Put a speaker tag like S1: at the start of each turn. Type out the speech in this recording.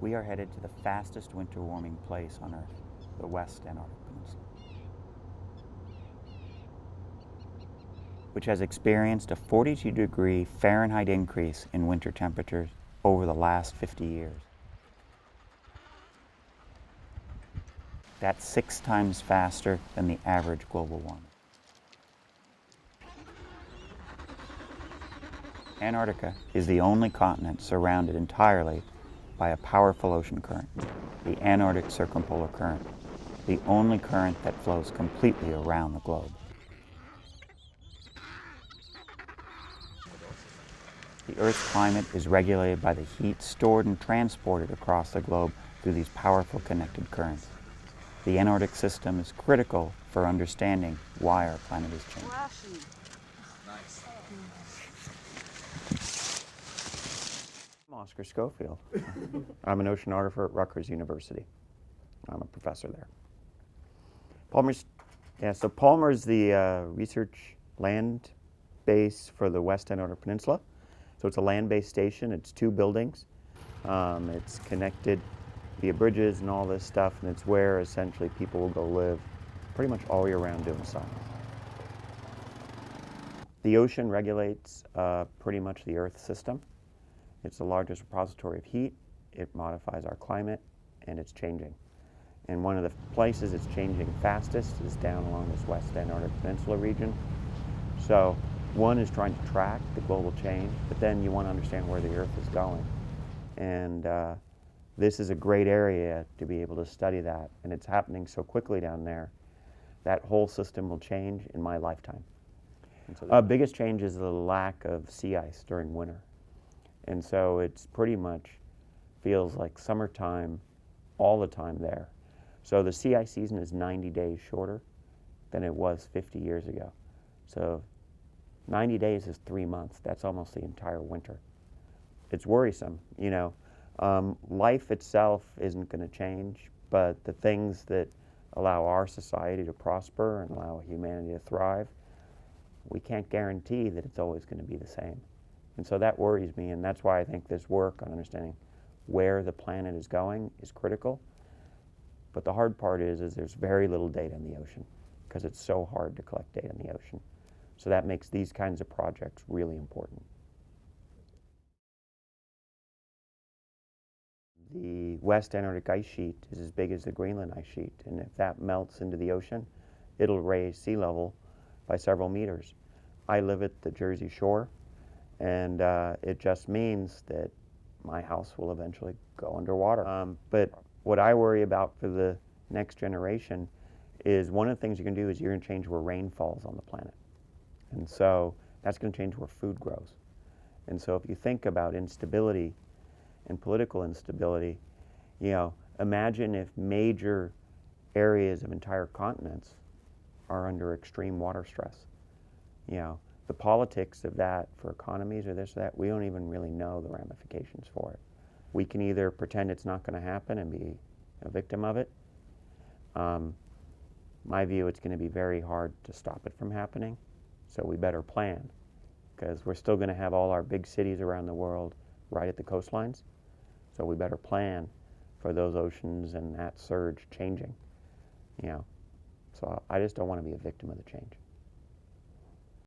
S1: We are headed to the fastest winter warming place on Earth, the West Antarctic Peninsula, which has experienced a 42-degree Fahrenheit increase in winter temperatures over the last 50 years. That's 6 times faster than the average global warming. Antarctica is the only continent surrounded entirely by a powerful ocean current, the Antarctic Circumpolar Current, the only current that flows completely around the globe. The Earth's climate is regulated by the heat stored and transported across the globe through these powerful connected currents. The Antarctic system is critical for understanding why our planet is changing. I'm Oscar Schofield. I'm an oceanographer at Rutgers University. I'm a professor there. Palmer's the research land base for the West Antarctic Peninsula. So it's a land-based station. It's 2 buildings. It's connected via bridges and all this stuff, and it's where essentially people will go live pretty much all year round doing science. The ocean regulates pretty much the Earth system. It's the largest repository of heat. It modifies our climate, and it's changing. And one of the places it's changing fastest is down along this West Antarctic Peninsula region. So one is trying to track the global change, but then you want to understand where the Earth is going. And this is a great area to be able to study that. And it's happening so quickly down there. That whole system will change in my lifetime. And so the biggest change is the lack of sea ice during winter. And so it's pretty much feels like summertime all the time there. So the sea ice season is 90 days shorter than it was 50 years ago. So 90 days is 3 months. That's almost the entire winter. It's worrisome, you know. Life itself isn't going to change, but the things that allow our society to prosper and allow humanity to thrive, we can't guarantee that it's always going to be the same. And so that worries me, and that's why I think this work on understanding where the planet is going is critical. But the hard part is there's very little data in the ocean because it's so hard to collect data in the ocean. So that makes these kinds of projects really important. The West Antarctic ice sheet is as big as the Greenland ice sheet, and if that melts into the ocean, it'll raise sea level by several meters. I live at the Jersey Shore, and it just means that my house will eventually go underwater. But what I worry about for the next generation is one of the things you can do is you're going to change where rain falls on the planet. And so that's going to change where food grows. And so if you think about instability and political instability, you know, imagine if major areas of entire continents are under extreme water stress. You know, the politics of that for economies or this or that, we don't even really know the ramifications for it. We can either pretend it's not going to happen and be a victim of it. My view, it's going to be very hard to stop it from happening, so we better plan, because we're still going to have all our big cities around the world right at the coastlines, so we better plan for those oceans and that surge changing, you know. So I just don't want to be a victim of the change.